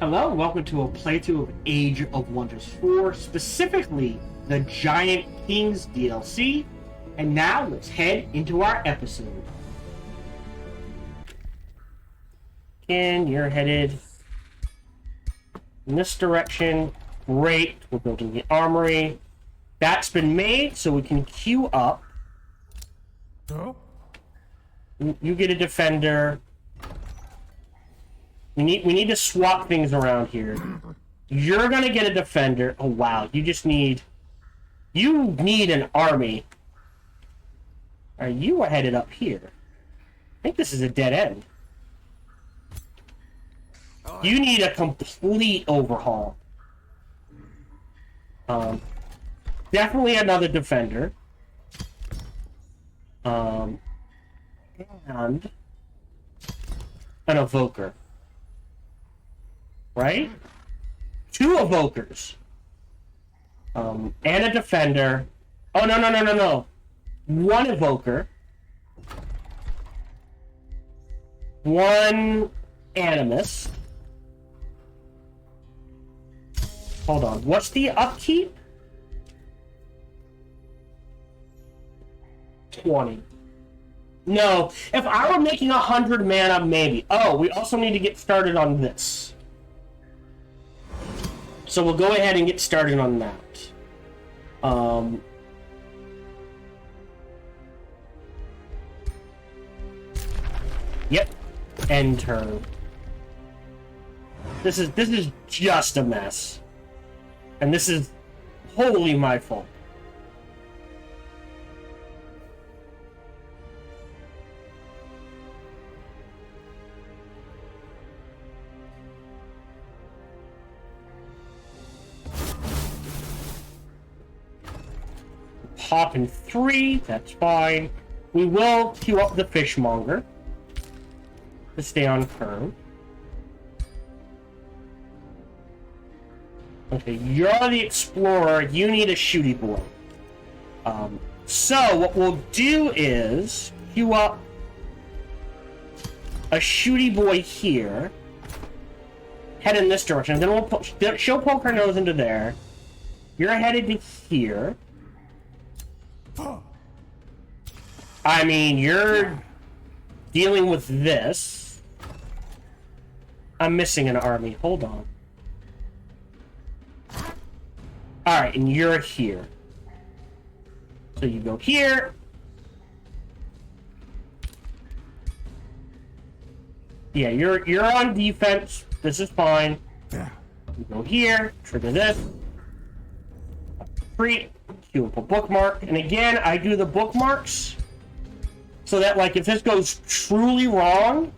Hello, and welcome to a playthrough of Age of Wonders 4, specifically the Giant Kings DLC. And now let's head into our episode. And you're headed in this direction. Great, we're building the armory. That's been made, so we can queue up. You get a defender. We need to swap things around here. You're gonna get a defender. Oh wow, you need an army. Are you headed up here? I think this is a dead end. You need a complete overhaul. Definitely another defender. And an evoker. Right? 2 evokers. And a defender. Oh, no. 1 evoker. 1 animus. Hold on. What's the upkeep? 20. No. If I were making 100 mana, maybe. Oh, we also need to get started on this. So we'll go ahead and get started on that. Yep. End turn. This is just a mess. And this is wholly my fault. Pop in 3, that's fine. We will queue up the fishmonger to stay on turn. Okay, you're the explorer. You need a shooty boy. So what we'll do is queue up a shooty boy here. Head in this direction. Then she'll poke her nose into there. You're headed to here. I mean, you're dealing with this. I'm missing an army. Hold on. Alright, and you're here. So you go here. Yeah, you're on defense. This is fine. You go here, trigger this. Free. Do a bookmark, and again, I do the bookmarks so that, like, if this goes truly wrong,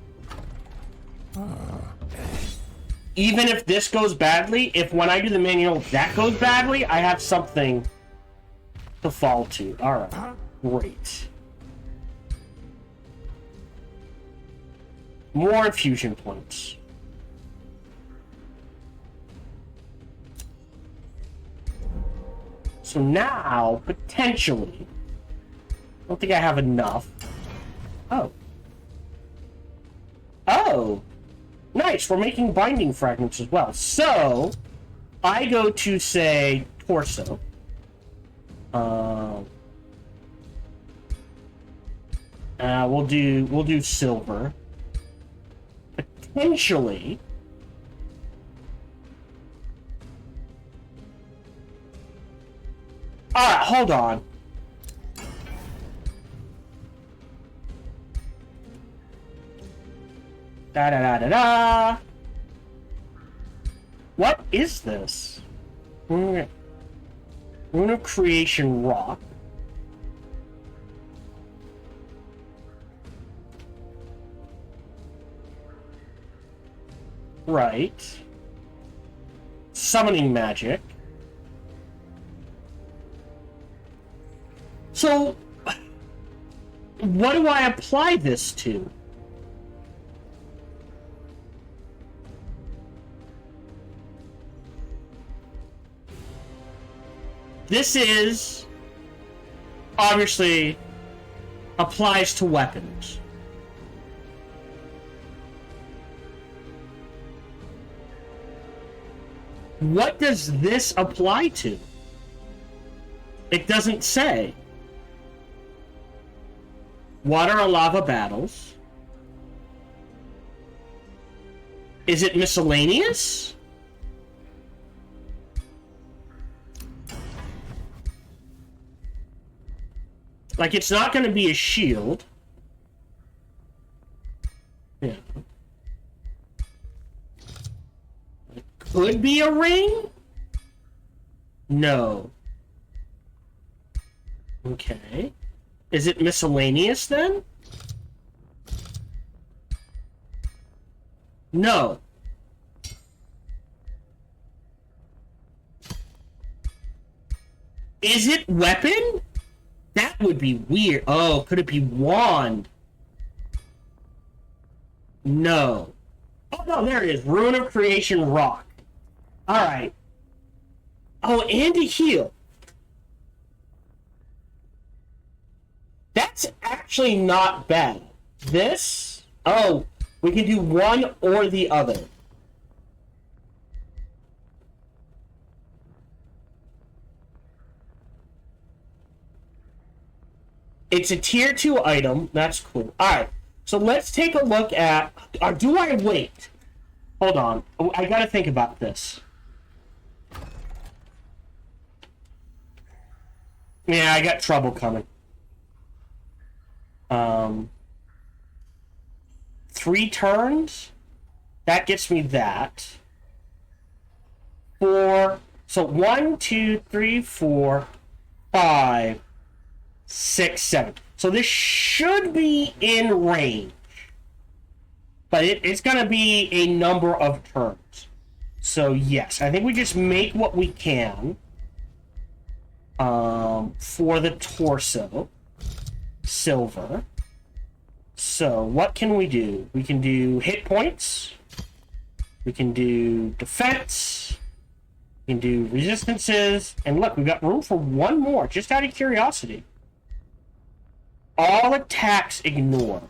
even if this goes badly, if when I do the manual that goes badly, I have something to fall to. Alright, great. More infusion points. So now, potentially, I don't think I have enough. Oh. Oh! Nice, we're making binding fragments as well. So, I go to, say, torso. We'll do silver. Potentially... Alright, hold on. Da-da-da-da-da. What is this? Rune of Creation Rock. Right. Summoning magic. So, what do I apply this to? This is, obviously, applies to weapons. what does this apply to? It doesn't say. Water or lava battles. Is it miscellaneous? Like, it's not going to be a shield. Yeah. It could be a ring? No. Okay. Is it miscellaneous then? No. Is it weapon? That would be weird. Oh, could it be wand? No. Oh, no, there it is. Rune of Creation Rock. Alright. Oh, and a heal. That's actually not bad. This? Oh, we can do one or the other. It's a tier 2 item. That's cool. Alright, so let's take a look at... do I wait? Hold on. I gotta think about this. Yeah, I got trouble coming. 3 turns? That gets me that. 4. So 1, 2, 3, 4, 5, 6, 7. So this should be in range. But it's going to be a number of turns. So yes, I think we just make what we can for the torso. Silver. So what can we do? We can do hit points. We can do defense. We can do resistances. And look, we've got room for one more, just out of curiosity. All attacks ignore.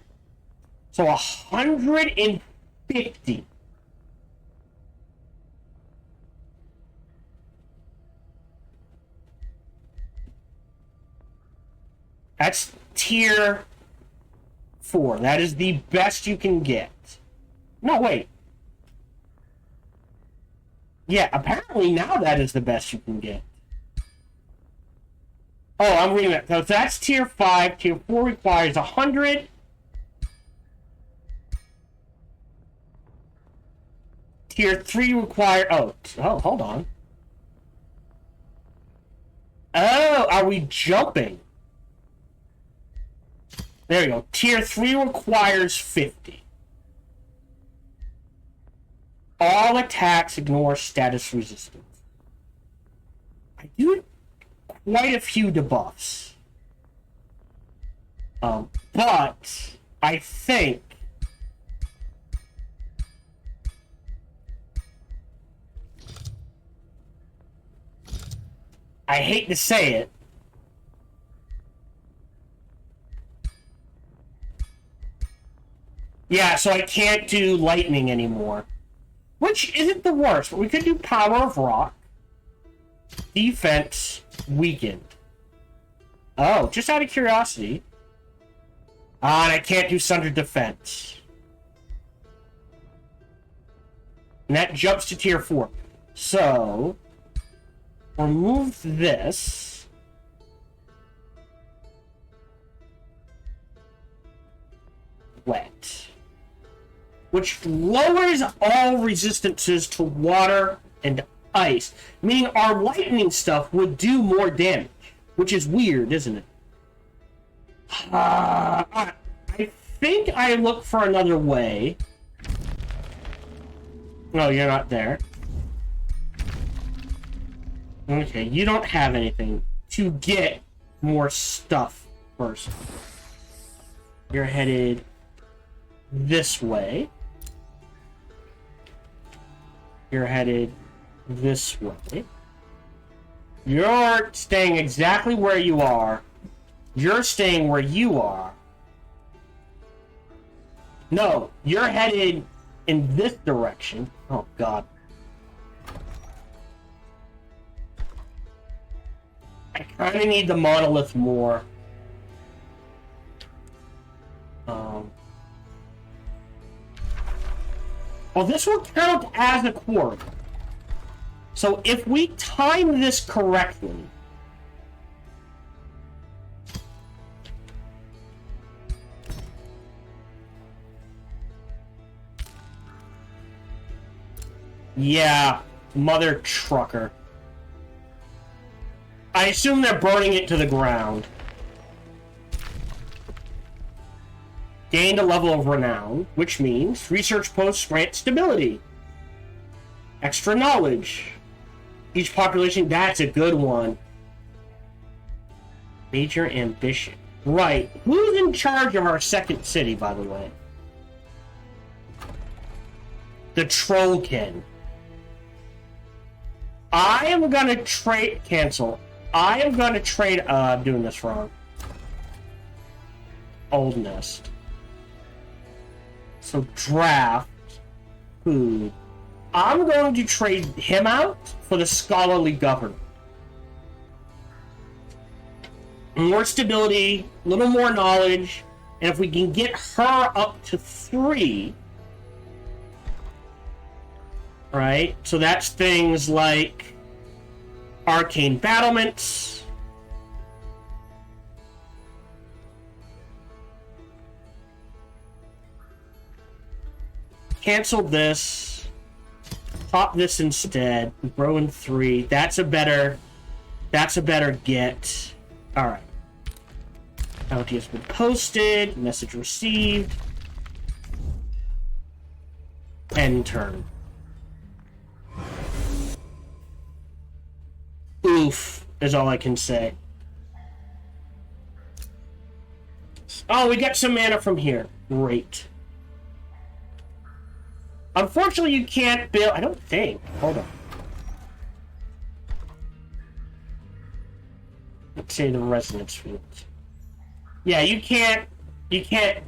So 150. That's tier 4. That is the best you can get. No, wait. Yeah, apparently now that is the best you can get. Oh, I'm reading that. So that's tier 5. Tier 4 requires 100. Tier 3 require... Oh, hold on. Oh, are we jumping? There you go. Tier 3 requires 50. All attacks ignore status resistance. I do quite a few debuffs. But I think I hate to say it, yeah, so I can't do lightning anymore. Which isn't the worst, but we could do Power of Rock. Defense weakened. Oh, just out of curiosity. And I can't do Sunder Defense. And that jumps to tier 4. So, remove this. Wet. Which lowers all resistances to water and ice, meaning our lightning stuff would do more damage, which is weird, isn't it? I think I look for another way. No, you're not there. Okay, you don't have anything to get more stuff first. You're headed this way. You're headed this way. You're staying exactly where you are. You're staying where you are. No, you're headed in this direction. Oh, God. I kind of need the monolith more. Well, this will count as a quarry. So if we time this correctly... Yeah, mother trucker. I assume they're burning it to the ground. Gained a level of renown, which means research posts grant stability. Extra knowledge. Each population, that's a good one. Major ambition. Right. Who's in charge of our second city, by the way? The Trollkin. I am gonna trade... Cancel. I am gonna trade... I'm doing this wrong. Old Nest. So, draft. Food. I'm going to trade him out for the Scholarly Governor. More stability, a little more knowledge, and if we can get her up to 3... Right? So that's things like arcane battlements. Cancel this. Pop this instead. Grow in 3. That's a better get. Alright. Bounty has been posted. Message received. End turn. Oof, is all I can say. Oh, we got some mana from here. Great. Unfortunately, you can't build... I don't think. Hold on. Let's say the resonance fields. Yeah, you can't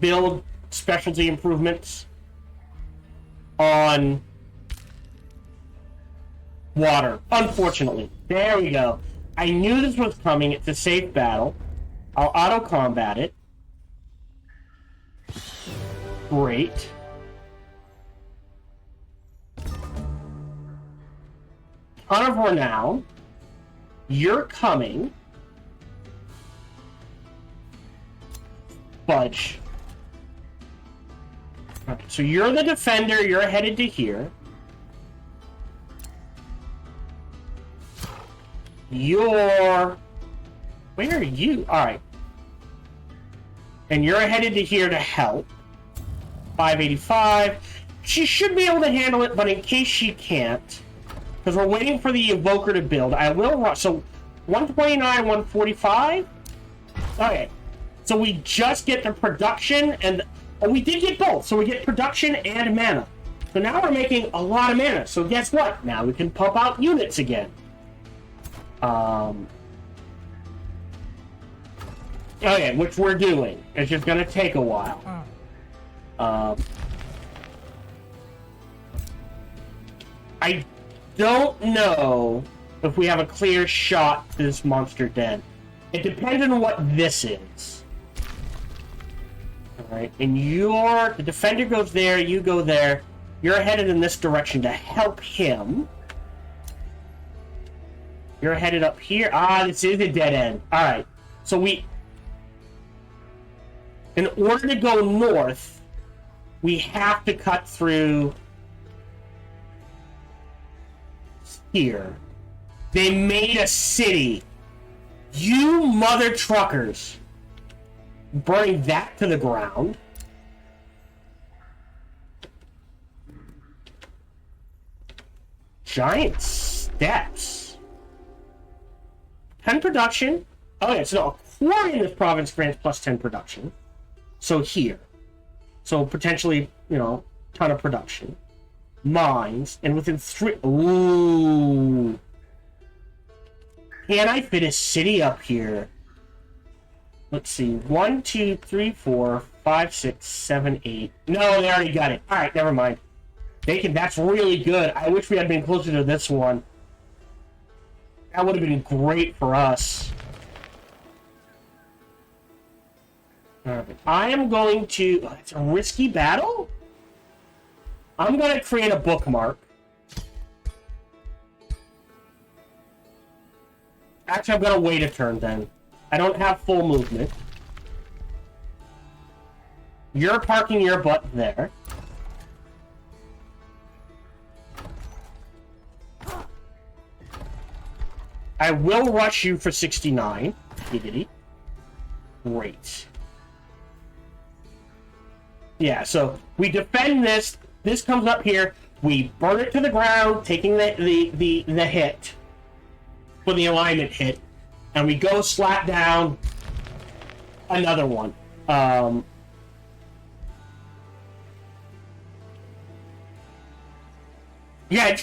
build specialty improvements on water, unfortunately. There we go. I knew this was coming. It's a safe battle. I'll auto-combat it. Great. Ton of renown. You're coming. Fudge. Okay, so you're the defender. You're headed to here. Where are you? Alright. And you're headed to here to help. 585. She should be able to handle it, but in case she can't, because we're waiting for the Evoker to build, I will run. So, 129, 145? Okay. So we just get the production and... Oh, we did get both. So we get production and mana. So now we're making a lot of mana. So guess what? Now we can pump out units again. Okay, which we're doing. It's just gonna take a while. I don't know if we have a clear shot to this monster den. It depends on what this is. Alright, and the defender goes there, you go there. You're headed in this direction to help him. You're headed up here. Ah, this is a dead end. Alright, so in order to go north, we have to cut through here. They made a city. You mother truckers. Burning that to the ground. Giant steps. 10 production. Oh yeah, so a quarry in this province grants plus 10 production. So here. So potentially, ton of production. Mines, and within 3... Ooh. Can I fit a city up here? Let's see. 1, 2, 3, 4, 5, 6, 7, 8. No, they already got it. Alright, never mind. That's really good. I wish we had been closer to this one. That would have been great for us. Alright. I am going to... it's a risky battle? I'm going to create a bookmark. Actually, I'm going to wait a turn then. I don't have full movement. You're parking your butt there. I will rush you for 69. Giggity. Great. Yeah, so we defend this. This comes up here. We burn it to the ground, taking the hit for the alignment hit, and we go slap down another one. Yeah,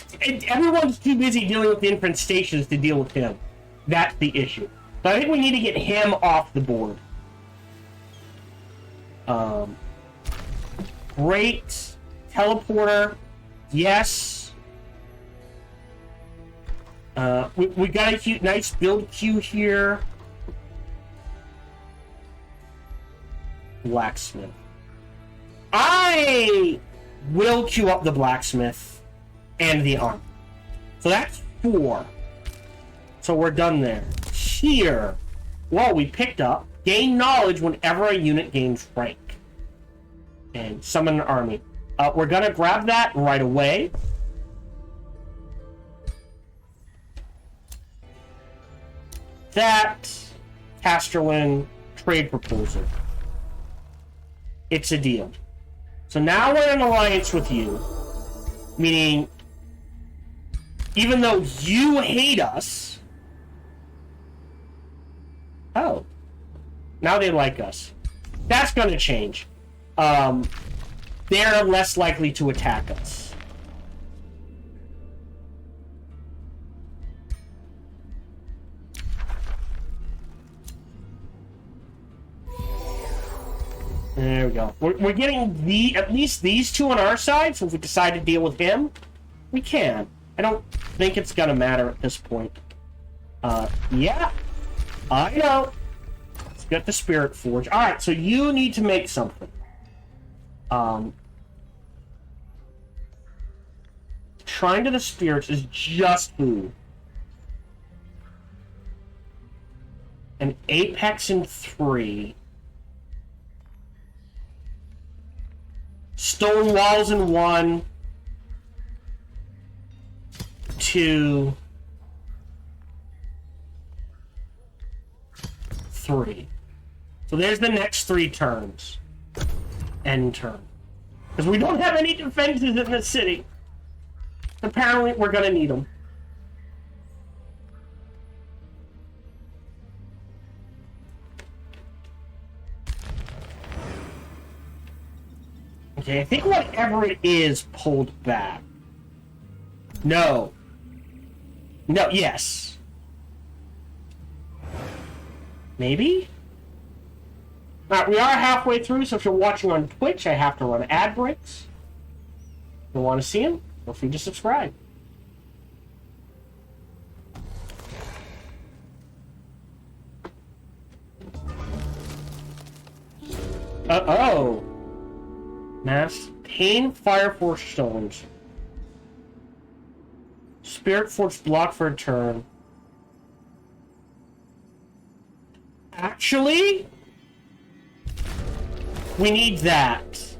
everyone's too busy dealing with the infestations to deal with him. That's the issue. So I think we need to get him off the board. Great. Teleporter. Yes. We got a nice build queue here. Blacksmith. I will queue up the blacksmith and the armor. So that's 4. So we're done there. Here, well, we picked up gain knowledge whenever a unit gains rank. And summon an army. We're gonna grab that right away. That Casterlin trade proposal. It's a deal. So now we're in alliance with you. Meaning, even though you hate us... Oh. Now they like us. That's gonna change. They're less likely to attack us. There we go. We're getting at least these two on our side, so if we decide to deal with him, we can. I don't think it's gonna matter at this point. Yeah. I know. Let's get the Spirit Forge. Alright, so you need to make something. Shrine to the Spirits is just food. An Apex in 3. Stone Walls in 1. 2. 3. So there's the next 3 turns. End turn. Because we don't have any defenses in the city. Apparently, we're gonna need them. Okay, I think whatever it is pulled back. No. No, yes. Maybe? Alright, we are halfway through, so if you're watching on Twitch, I have to run ad breaks. If you want to see them, feel free to subscribe. Uh-oh. Mass Pain Fire Force Stones. Spirit Force block for a turn. Actually, we need that.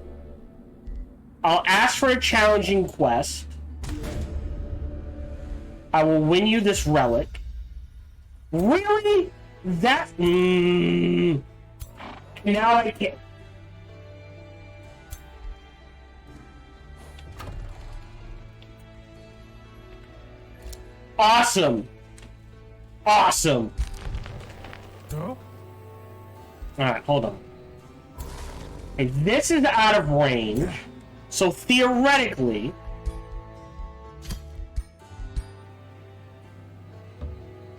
I'll ask for a challenging quest. I will win you this relic. Really? That... Now I can't... Awesome. Awesome. Huh? Alright, hold on. Okay, this is out of range. So theoretically...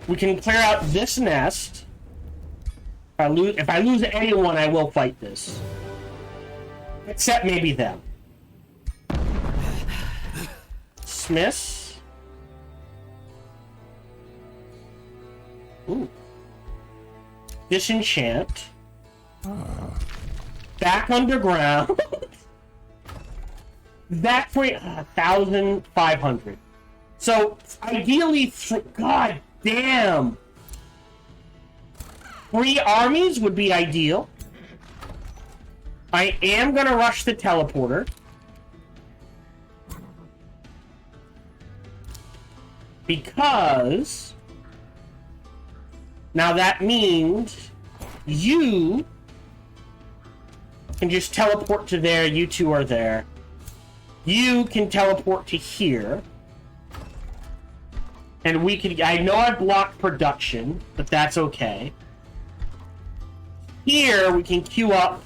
we can clear out this nest. If I lose anyone, I will fight this. Except maybe them. Smiths. Ooh. Disenchant. back underground. That's 1,500. So ideally, god damn, 3 armies would be ideal. I am gonna rush the teleporter. Because now that means you can just teleport to there, you two are there. You can teleport to here. And we can, I know I blocked production, but that's okay. Here we can queue up.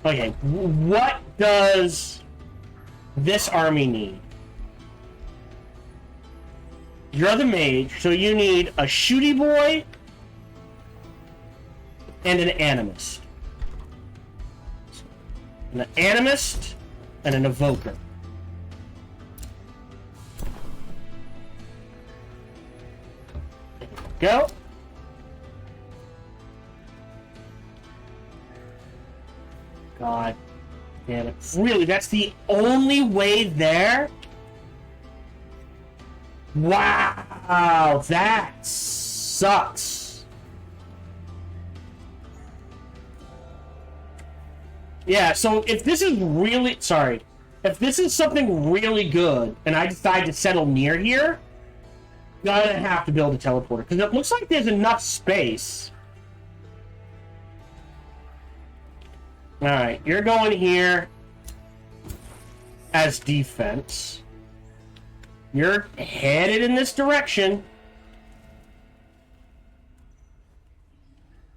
Okay, what does this army need? You're the mage, so you need a shooty boy and an animist. An animist and an evoker. There we go. God damn it. Really, that's the only way there? Wow, that sucks. Yeah, so if this is really, sorry, if this is something really good, and I decide to settle near here, gonna have to build a teleporter, because it looks like there's enough space. Alright, you're going here as defense. You're headed in this direction.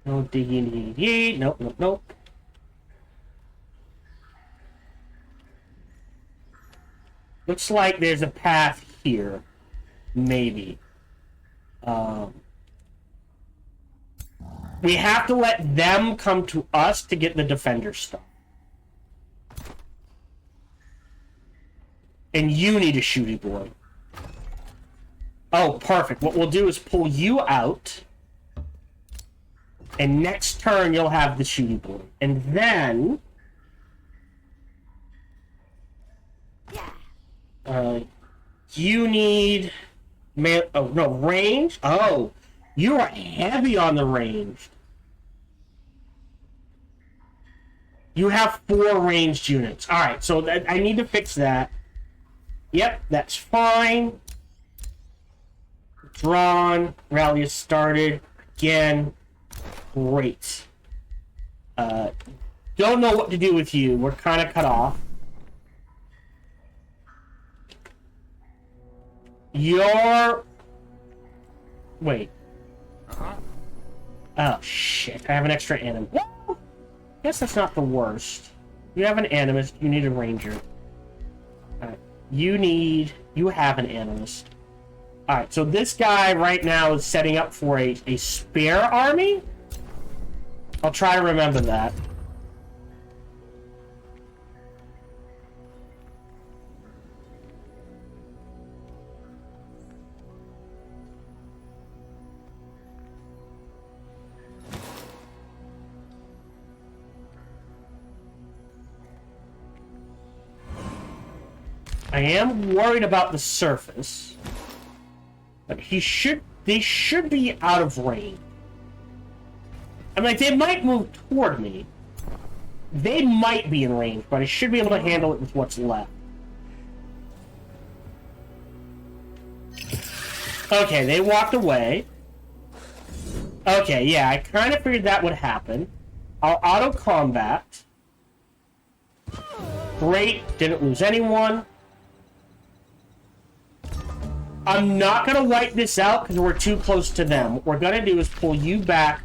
No diggy. Nope, nope, nope. Looks like there's a path here. Maybe. We have to let them come to us to get the defender stuff. And you need a shooty boy. Oh, perfect. What we'll do is pull you out. And next turn, you'll have the shooty boy. And then... you need... oh, no, range? Oh, you are heavy on the range. You have 4 ranged units. Alright, so I need to fix that. Yep, that's fine. Drawn. Rally has started. Again. Great. Don't know what to do with you. We're kind of cut off. You're... Wait. Oh, shit. I have an extra animist. Well, guess that's not the worst. You have an animist. You need a ranger. Alright. You have an animist. Alright, so this guy right now is setting up for a spare army? I'll try to remember that. I am worried about the surface. But they should be out of range. I mean, they might move toward me. They might be in range, but I should be able to handle it with what's left. Okay, they walked away. Okay, yeah, I kind of figured that would happen. I'll auto-combat. Great, didn't lose anyone. I'm not going to wipe this out because we're too close to them. What we're going to do is pull you back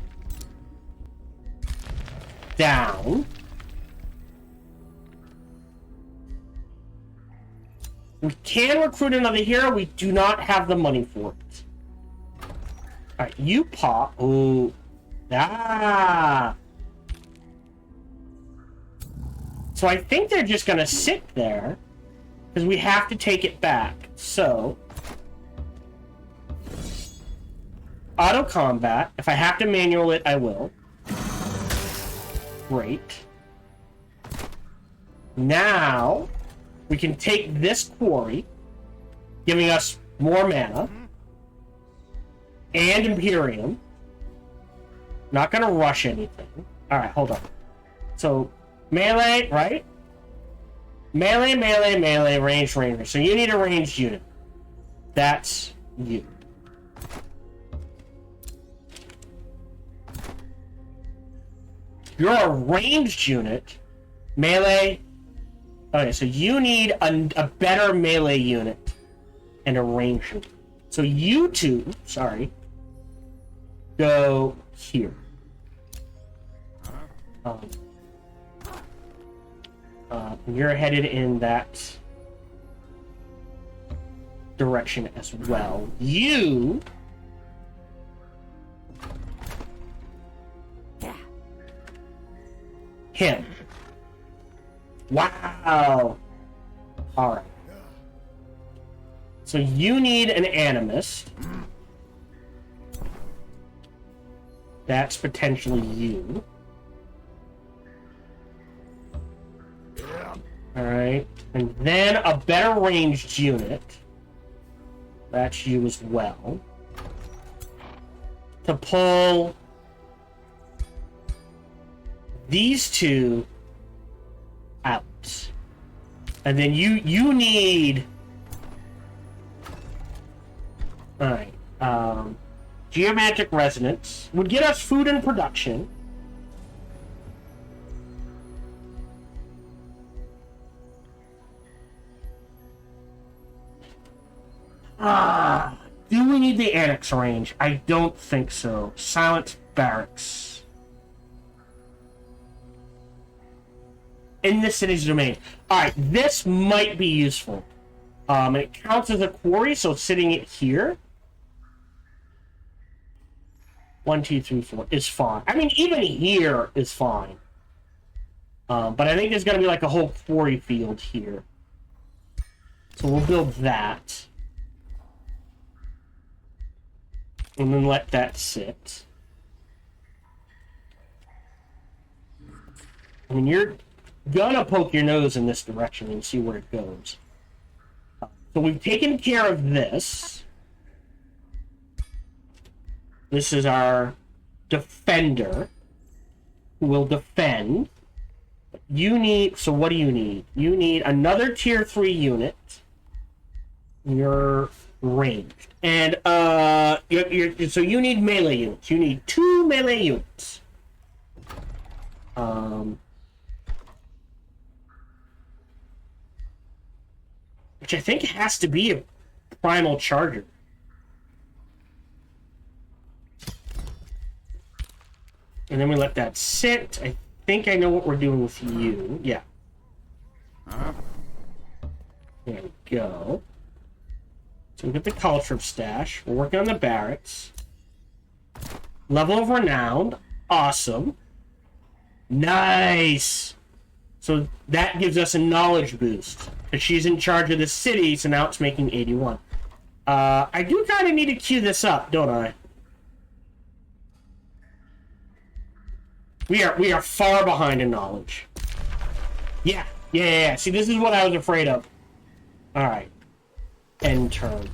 down. We can recruit another hero. We do not have the money for it. Alright, you pop. Ooh. Ah. So I think they're just going to sit there because we have to take it back. So... auto combat. If I have to manual it, I will. great. Now, we can take this quarry, giving us more mana, and Imperium. Not gonna rush anything. Alright, hold on. So, melee, right? Melee, melee, melee, ranged, ranger. So you need a ranged unit. That's you. You're a ranged unit. Melee. Okay, so you need a better melee unit and a ranged unit. So you two, sorry, go here. You're headed in that direction as well. You him. Wow. All right. So you need an animist. That's potentially you. Alright. And then a better ranged unit. That's you as well. To pull these two out. And then you need... Alright. Geomantic Resonance would get us food and production. Do we need the Annex range? I don't think so. Silent Barracks. In the city's domain. Alright, this might be useful. It counts as a quarry, so sitting it here. 1, 2, 3, 4 is fine. I mean, even here is fine. But I think there's going to be like a whole quarry field here. So we'll build that. And then let that sit. I mean, you're gonna poke your nose in this direction and see where it goes. So we've taken care of this. This is our defender who will defend. You need... So what do you need? You need another tier 3 unit. You're ranged. And, so you need melee units. You need 2 melee units. Which I think has to be a primal charger. And then we let that sit. I think I know what we're doing with you. Yeah. There we go. So we get the culture stash. We're working on the barracks. Level of renown. Awesome. Nice. So that gives us a knowledge boost. Because she's in charge of the city, so now it's making 81. I do kind of need to queue this up, don't I? We are far behind in knowledge. Yeah. See, this is what I was afraid of. Alright. End turn.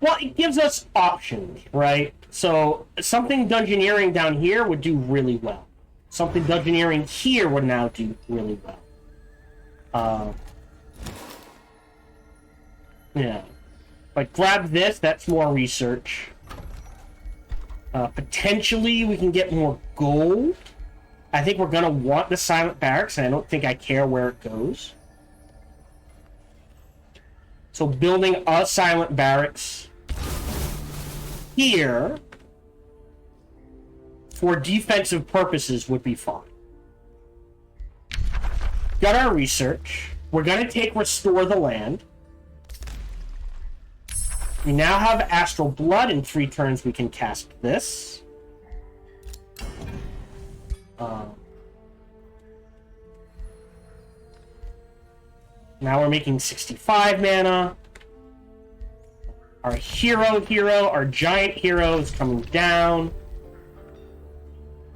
Well, it gives us options, right? So something dungeoneering down here would do really well. Something dungeoneering here would now do really well. Yeah. Like, grab this, that's more research. Potentially, we can get more gold. I think we're gonna want the Silent Barracks, and I don't think I care where it goes. So building a Silent Barracks here for defensive purposes would be fine. Got our research. We're gonna take Restore the Land. We now have Astral Blood. In 3 turns, we can cast this. Now we're making 65 mana. Our hero, our giant hero is coming down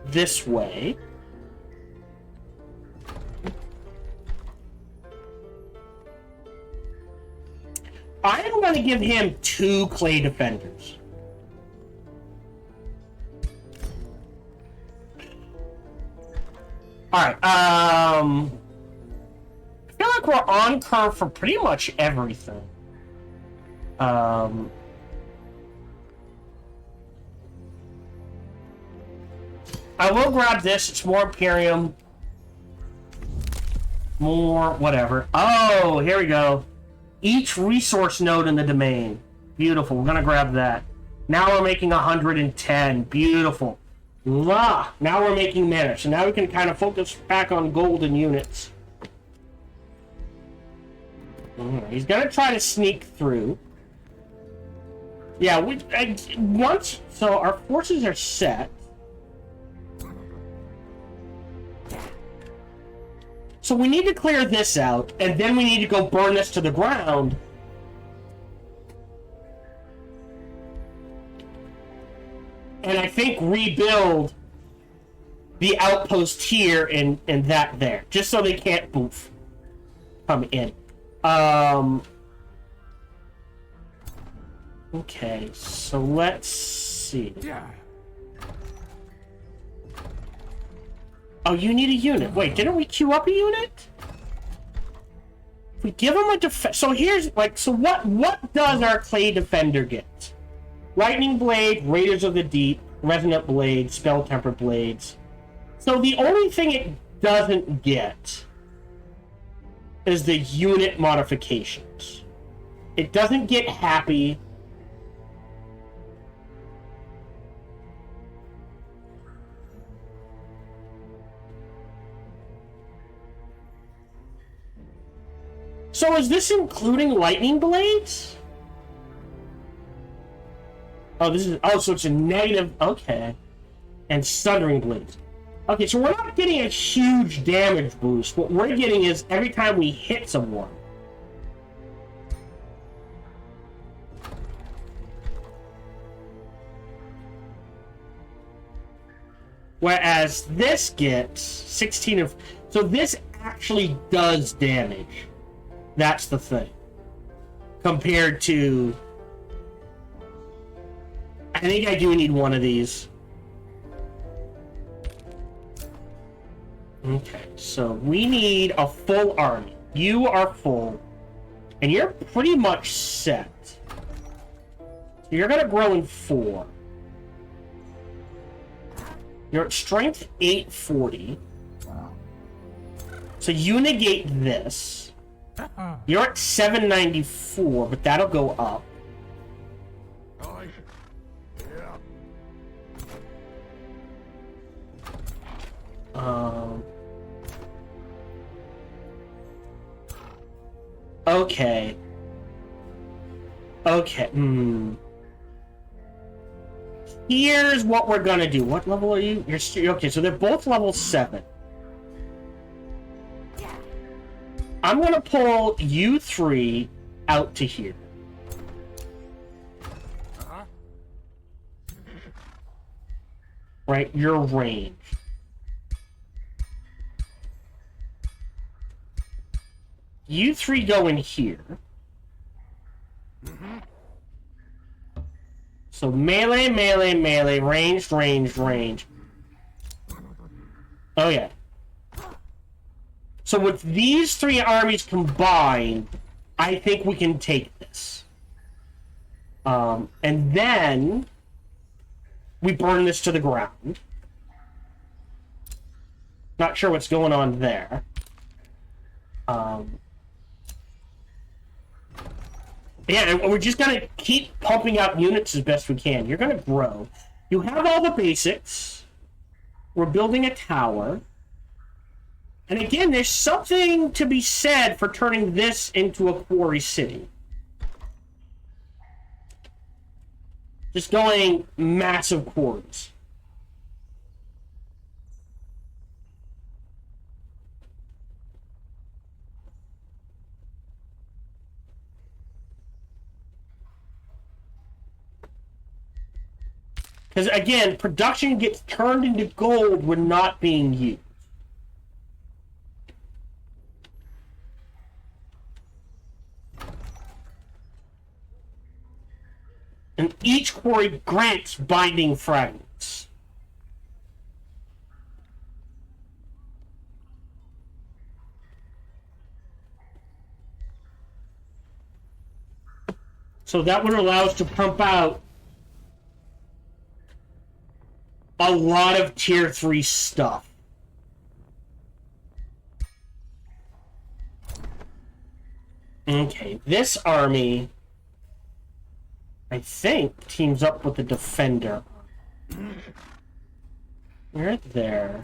this way. I am going to give him 2 Clay Defenders. Alright, I feel like we're on curve for pretty much everything. I will grab this. It's more Imperium. More whatever. Oh, here we go. Each resource node in the domain. Beautiful. We're gonna grab that. Now we're making 110. Beautiful. Now we're making mana. So now we can kind of focus back on golden units. He's gonna try to sneak through. Yeah, so our forces are set. So we need to clear this out, and then we need to go burn this to the ground. And I think rebuild the outpost here and that there, just so they can't come in. Okay, so let's see. Oh, you need a unit. Wait, didn't we queue up a unit? If we give him a defense... So here's, so what does our Clay Defender get? Lightning Blade, Raiders of the Deep, Resonant Blade, Spell Tempered Blades. So the only thing it doesn't get is the unit modifications. It doesn't get Happy. So is this including Lightning Blades? Oh, so it's a negative, okay. And Sundering Blades. Okay, so we're not getting a huge damage boost. What we're getting is every time we hit someone. Whereas this gets 16 of... So this actually does damage. That's the thing. Compared to... I think I do need one of these. Okay, so we need a full army. You are full. And you're pretty much set. So you're going to grow in 4. You're at strength 840. So you negate this. You're at 794, but that'll go up. Okay. Okay. Here's what we're gonna do. What level are you? You're okay. So they're both level 7. I'm gonna pull you 3 out to here. Right, your range. You 3 go in here. So melee, melee, melee, ranged, ranged, ranged. Oh yeah. So with these 3 armies combined, I think we can take this. And then we burn this to the ground. Not sure what's going on there. Yeah, and we're just gonna keep pumping out units as best we can. You're gonna grow. You have all the basics. We're building a tower. And again, there's something to be said for turning this into a quarry city. just going massive quarters. Because again, production gets turned into gold when not being used. And each quarry grants binding fragments. So that would allow us to pump out a lot of tier 3 stuff. Okay, this army, I think, teams up with the defender. You're there.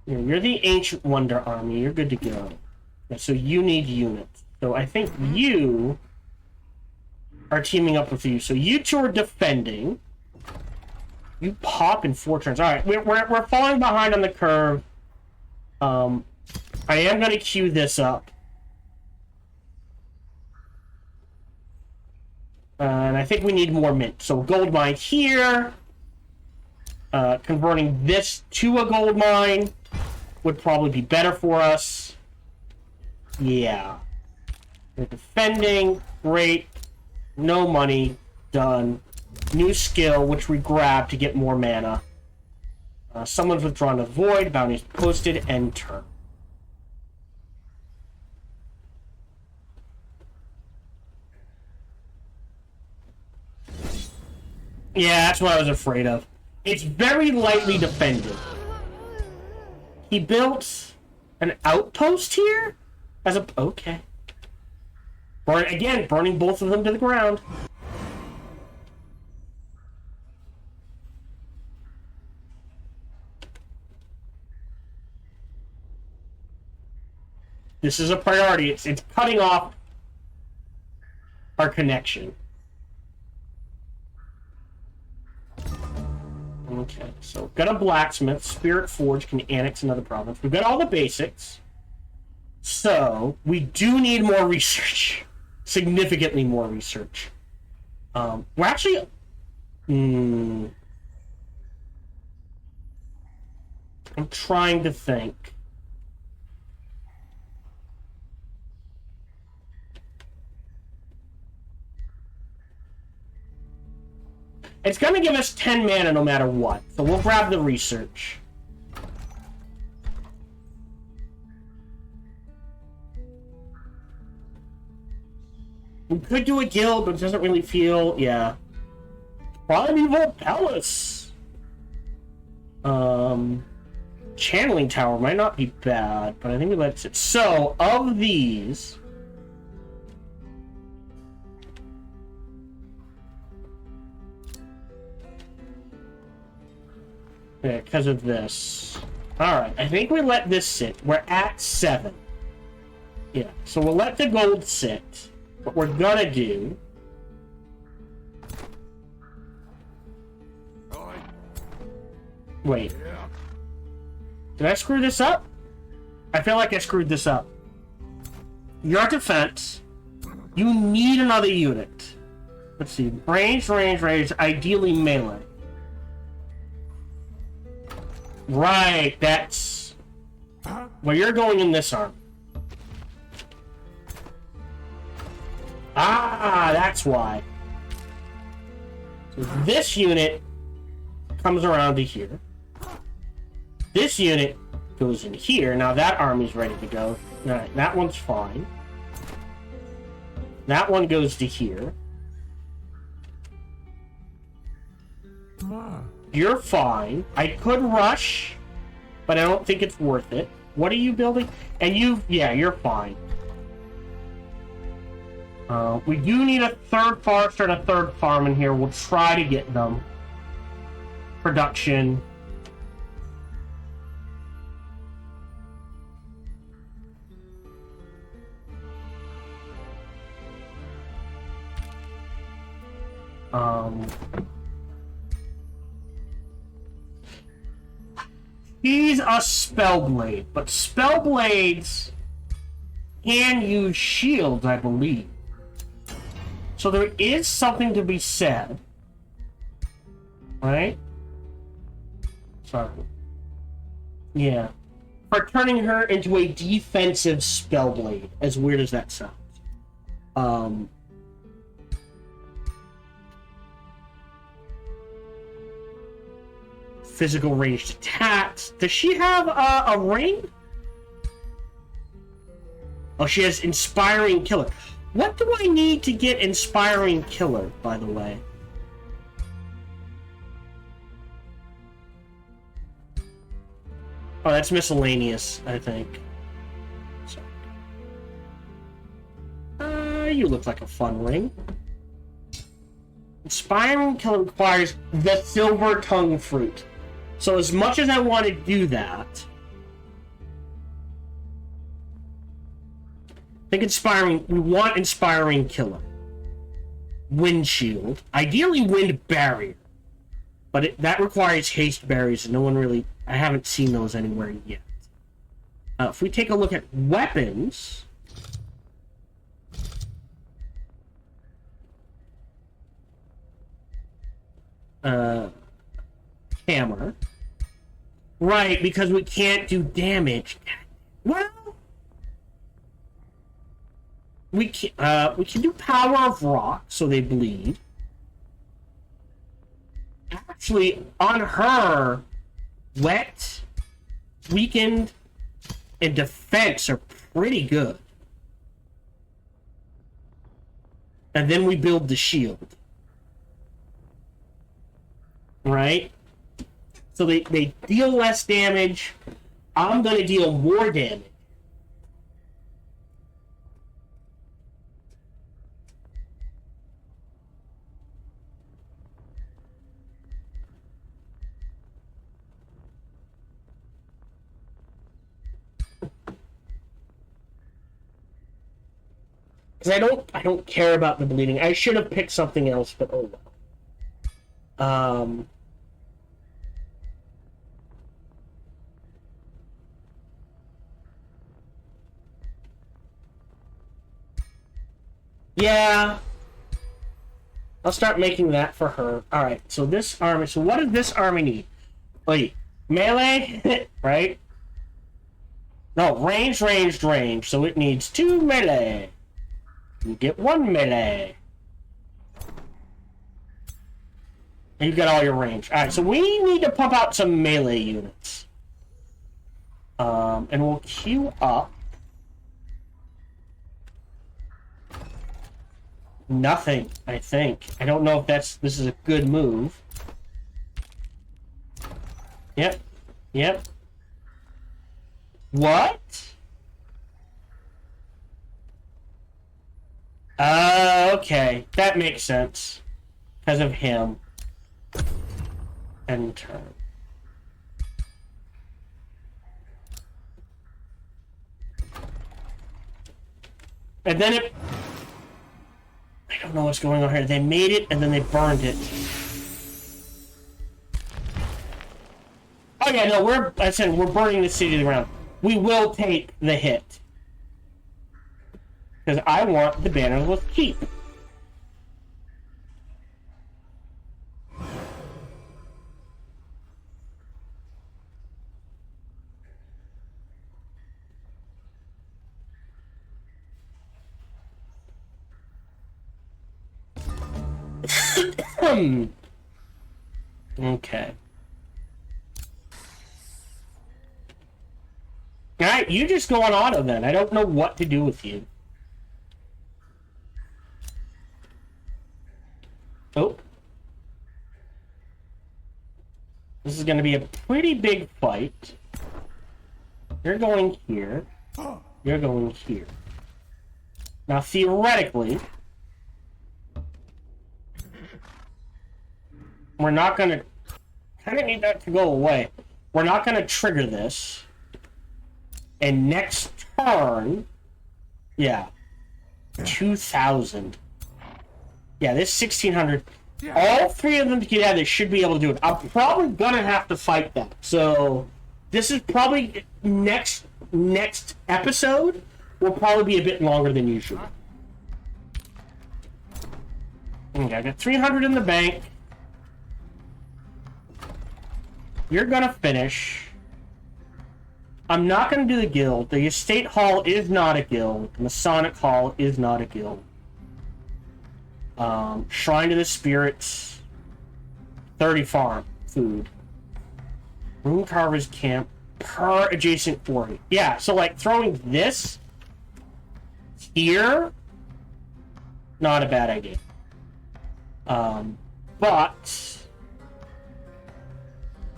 You're the Ancient Wonder army. You're good to go. So you need units. So I think you are teaming up with you. So you two are defending. You pop in 4 turns. All right, we're falling behind on the curve. I am going to queue this up. And I think we need more mint. So gold mine here. Converting this to a gold mine would probably be better for us. Yeah. We're defending. Great. No money. Done. New skill, which we grab to get more mana. Someone's withdrawn to void. Bounties posted. End turn. Yeah, that's what I was afraid of. It's very lightly defended. He built an outpost here? As a... Okay. Again, burning both of them to the ground. This is a priority. It's cutting off our connection. Okay, so got a blacksmith. Spirit Forge can annex another province. We've got all the basics. So, we do need more research. Significantly more research. We're actually... I'm trying to think. It's going to give us 10 mana no matter what. So we'll grab the research. We could do a guild, but it doesn't really feel... Yeah. Primeval Palace! Channeling Tower might not be bad, but I think we let it sit. So, of these... Yeah, because of this. Alright, I think we let this sit. We're at 7. Yeah, so we'll let the gold sit. What we're gonna do... Wait. Did I screw this up? I feel like I screwed this up. Your defense. You need another unit. Let's see. Range, ideally melee. Right, that's... Well, you're going in this arm. Ah, that's why. So this unit comes around to here. This unit goes in here. Now that army's ready to go. Alright, that one's fine. That one goes to here. You're fine. I could rush, but I don't think it's worth it. What are you building? And you... Yeah, you're fine. We do need a third forester and a third farm in here. We'll try to get them. Production. He's a Spellblade, but Spellblades can use shields, I believe. So there is something to be said. Right? Sorry. Yeah. For turning her into a defensive Spellblade, as weird as that sounds. Physical ranged attacks. Does she have a ring? Oh, she has Inspiring Killer. What do I need to get Inspiring Killer, by the way? Oh, that's miscellaneous, I think. Sorry. You look like a fun ring. Inspiring Killer requires the Silver Tongue Fruit. So as much as I want to do that, I think we want Inspiring Killer. Wind Shield. Ideally Wind Barrier. But that requires haste berries, and no one really... I haven't seen those anywhere yet. If we take a look at weapons... Hammer. Right, because we can't do damage. Well... We can do Power of Rock, so they bleed. Actually, on her, Wet, Weakened, and Defense are pretty good. And then we build the shield. Right? So they deal less damage. I'm going to deal more damage. Because I don't care about the bleeding. I should have picked something else, but oh well. Yeah. I'll start making that for her. Alright, so this army... So what does this army need? Wait, melee? Right? No, ranged. So it needs 2 melee. You get 1 melee. And you got all your range. Alright, so we need to pump out some melee units. And we'll queue up. Nothing, I think. I don't know if this is a good move. Yep. What? Okay. That makes sense. Because of him. End turn. And then it... I don't know what's going on here. They made it, and then they burned it. Oh yeah, no, we're burning the city to the ground. We will take the hit. Because I want the banner with keep. Okay. Alright, you just go on auto then. I don't know what to do with you. Oh. This is going to be a pretty big fight. You're going here. You're going here. Now, theoretically, we're not going to... kind of need that to go away. We're not going to trigger this. And next turn... Yeah. 2,000. Yeah, this 1,600... All three of them together should be able to do it. I'm probably gonna have to fight them. So this is probably next episode will probably be a bit longer than usual. Okay, I got 300 in the bank. You're gonna finish. I'm not gonna do the guild. The estate hall is not a guild. The Masonic hall is not a guild. Shrine to the spirits. 30 farm food. Rune carver's camp per adjacent quarry. Yeah, so like throwing this here, not a bad idea. But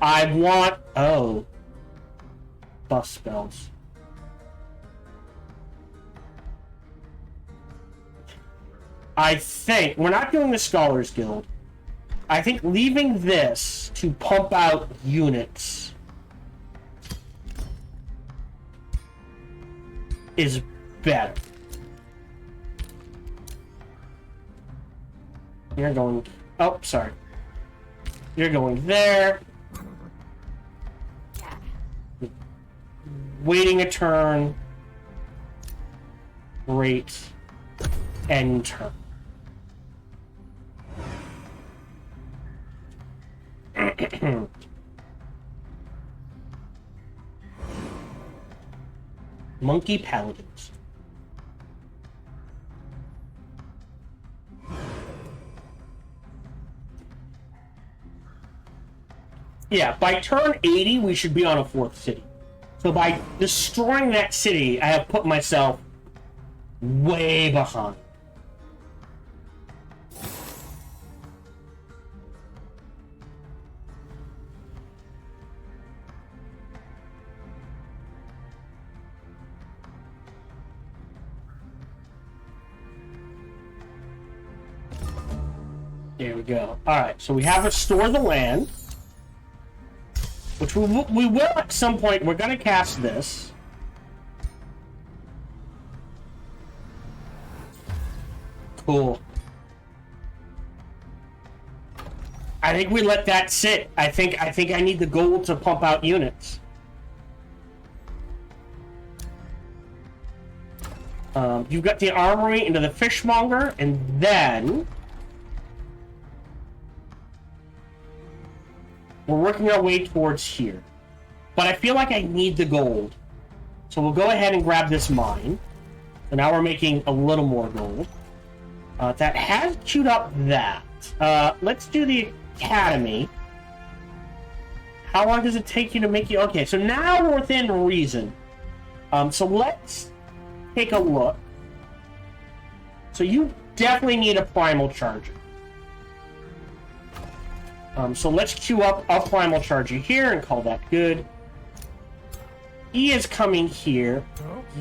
I want buff spells. I think we're not doing the Scholars Guild. I think leaving this to pump out units is better. You're going... Oh, sorry. You're going there. Waiting a turn. Great. End turn. Monkey Paladins. Yeah, by turn 80, we should be on a 4th city. So by destroying that city, I have put myself way behind. There we go. Alright, so we have Restore the Land. Which we will at some point. We're going to cast this. Cool. I think we let that sit. I think I need the gold to pump out units. You've got the armory into the fishmonger, and then we're working our way towards here. But I feel like I need the gold. So we'll go ahead and grab this mine. So now we're making a little more gold. That has queued up that. Let's do the academy. How long does it take you to make you... Okay, so now we're within reason. So let's take a look. So you definitely need a primal charger. So let's queue up a primal charger here and call that good. He is coming here.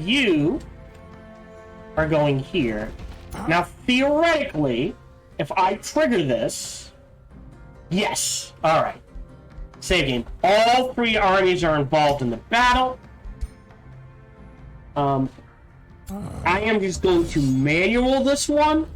You are going here. Now, theoretically, if I trigger this... Yes! Alright. Save game. All three armies are involved in the battle. I am just going to manual this one.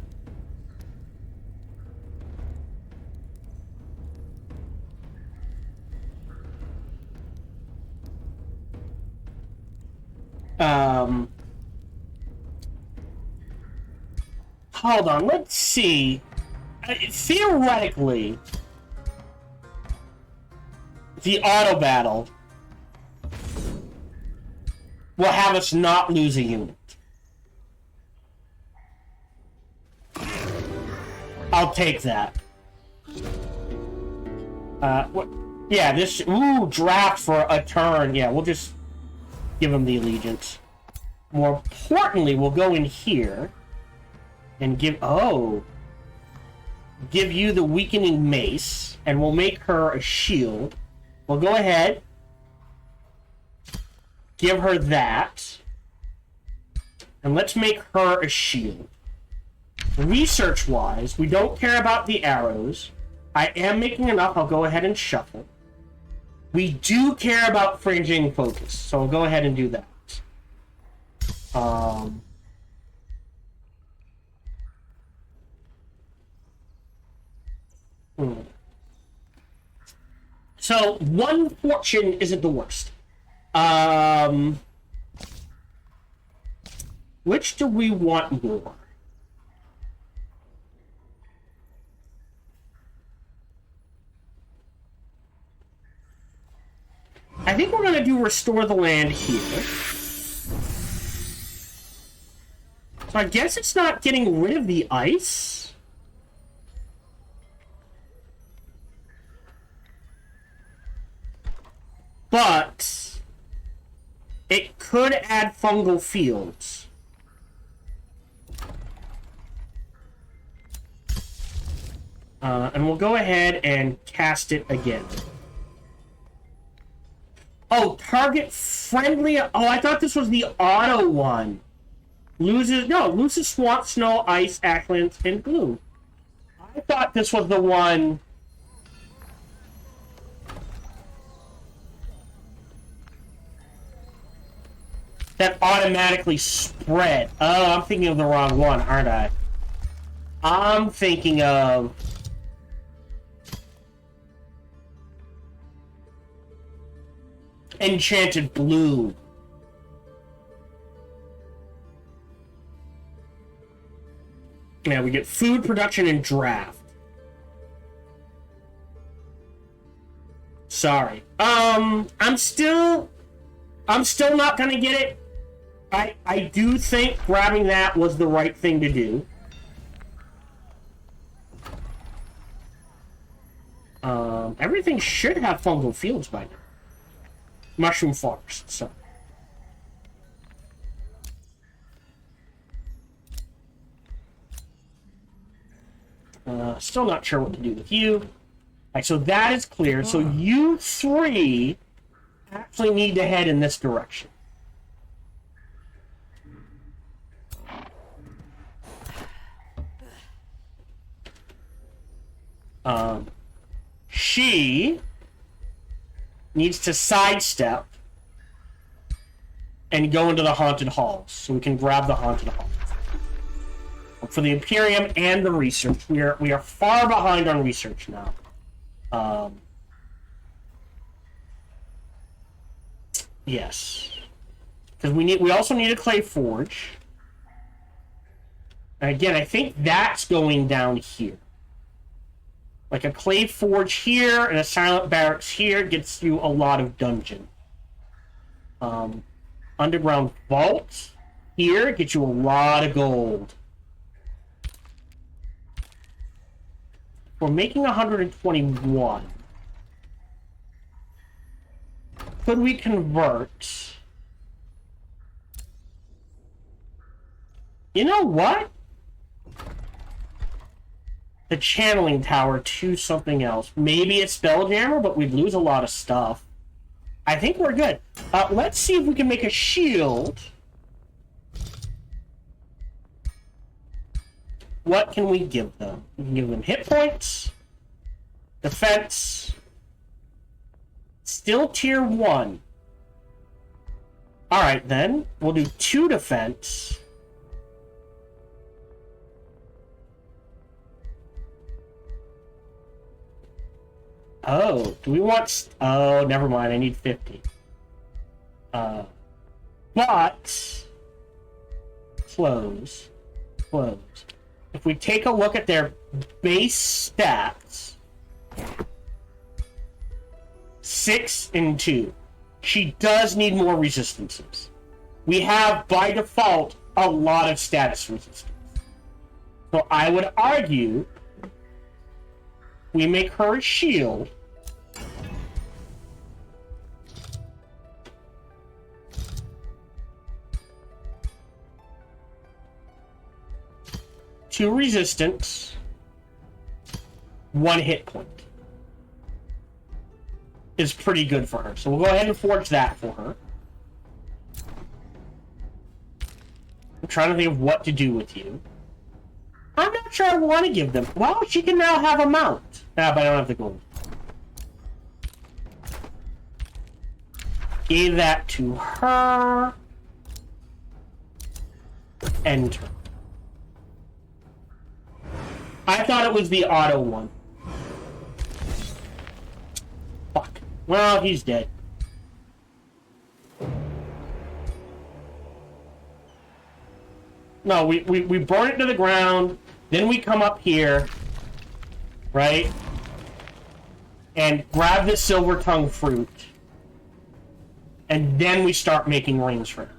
Hold on, let's see. Theoretically, the auto battle will have us not lose a unit. I'll take that. What? Yeah, this... Ooh, draft for a turn. Yeah, we'll just give him the allegiance. More importantly, we'll go in here and give... Oh. Give you the weakening mace, and we'll make her a shield. We'll go ahead. Give her that. And let's make her a shield. Research-wise, we don't care about the arrows. I am making enough. I'll go ahead and shuffle. We do care about fringing focus, so I'll go ahead and do that. So 1 fortune isn't the worst. Which do we want more? I think we're going to do restore the land here. So I guess it's not getting rid of the ice. But it could add fungal fields. And we'll go ahead and cast it again. Oh, target friendly. Oh, I thought this was the auto one. Loses swamp, snow, ice, ashlands, and gloom. I thought this was the one. That automatically spread. Oh, I'm thinking of the wrong one, aren't I? I'm thinking of... Enchanted Blue. Yeah, we get food production and draft. Sorry. I'm still not gonna get it. I do think grabbing that was the right thing to do. Everything should have fungal fields by now. Mushroom forest, so. Still not sure what to do with you. Alright, so that is clear. So you three actually need to head in this direction. She needs to sidestep and go into the haunted halls, so we can grab the haunted halls. For the Imperium and the research, we are far behind on research now. Yes, because we also need a clay forge. And again, I think that's going down here. Like a clay forge here and a silent barracks here gets you a lot of dungeon. Underground vault here gets you a lot of gold. We're making 121. Could we convert? You know what? The channeling tower to something else. Maybe a Spelljammer, but we'd lose a lot of stuff. I think we're good. Let's see if we can make a shield. What can we give them? We can give them hit points, defense, still tier 1. Alright then, we'll do 2 defense. Oh, do we want... Oh, never mind, I need 50. But... Close. If we take a look at their base stats... 6 and 2. She does need more resistances. We have, by default, a lot of status resistance. So I would argue... we make her a shield. Two resistance. 1 hit point. Is pretty good for her. So we'll go ahead and forge that for her. I'm trying to think of what to do with you. I'm not sure I want to give them. Well, she can now have a mount. Ah, but I don't have the gold. Gave that to her. Enter. I thought it was the auto one. Fuck. Well, he's dead. No, we burn it to the ground, then we come up here, right? And grab the silver tongue fruit. And then we start making rings for it.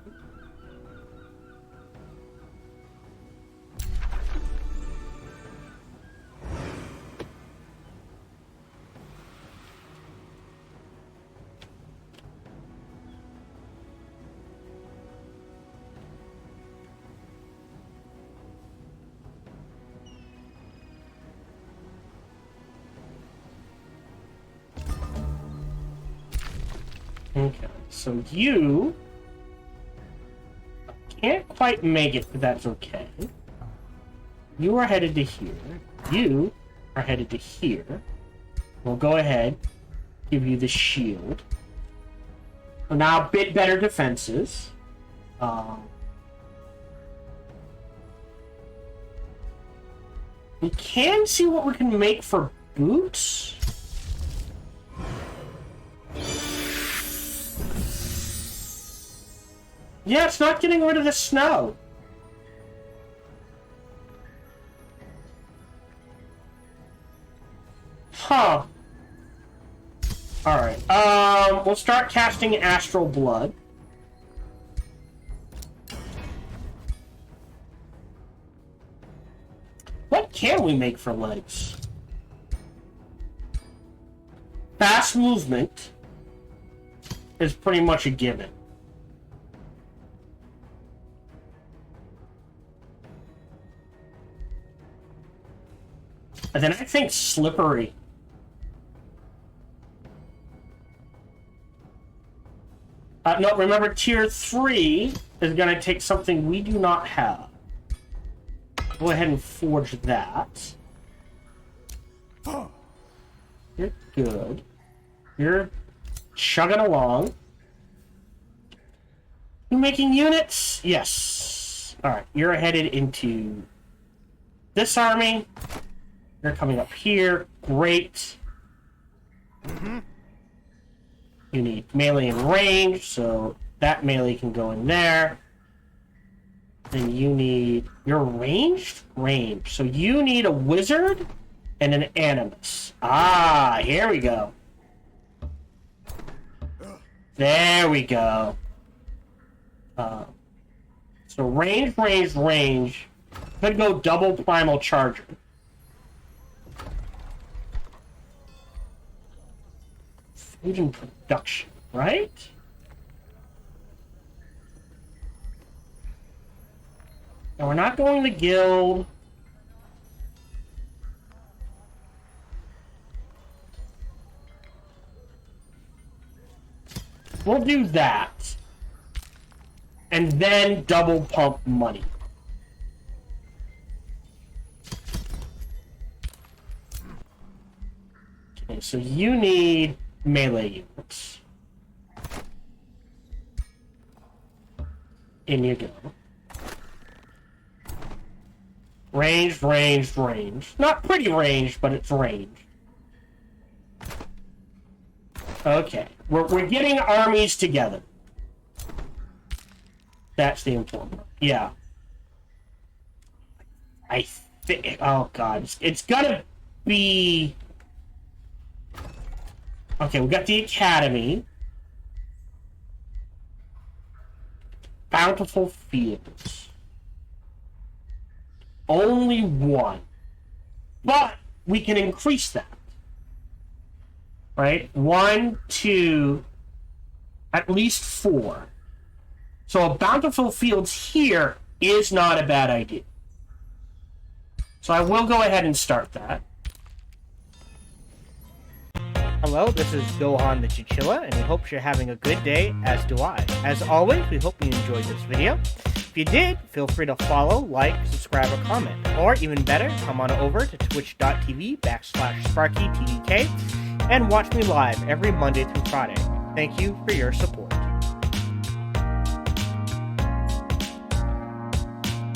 Okay, so you can't quite make it, but that's okay. You are headed to here. You are headed to here. We'll go ahead, give you the shield. So now a bit better defenses. We can see what we can make for boots. Yeah, it's not getting rid of the snow. Huh. Alright, we'll start casting Astral Blood. What can we make for legs? Fast movement is pretty much a given. And then I think slippery. No, remember tier 3 is going to take something we do not have. Go ahead and forge that. You're good. You're chugging along. You making units? Yes. Alright, you're headed into this army. You're coming up here. Great. You need melee and range, so that melee can go in there. Then you need... You're ranged? Range. So you need a wizard and an animus. Ah, here we go. There we go. So range, range, range. Could go double primal charger. Food and production, right? And we're not going to guild. We'll do that. And then double pump money. Okay, so you need melee units. In you go. Ranged, ranged, ranged. Not pretty ranged, but it's ranged. Okay. We're getting armies together. That's the important one. Yeah. I think... Oh, God. It's gonna be... Okay, we got the Academy. Bountiful Fields. Only one. But we can increase that. Right? 1, 2, at least 4. So a Bountiful Fields here is not a bad idea. So I will go ahead and start that. Hello, this is Gohan the Chinchilla, and we hope you're having a good day, as do I. As always, we hope you enjoyed this video. If you did, feel free to follow, like, subscribe, or comment. Or even better, come on over to twitch.tv/SparkyTDK and watch me live every Monday through Friday. Thank you for your support.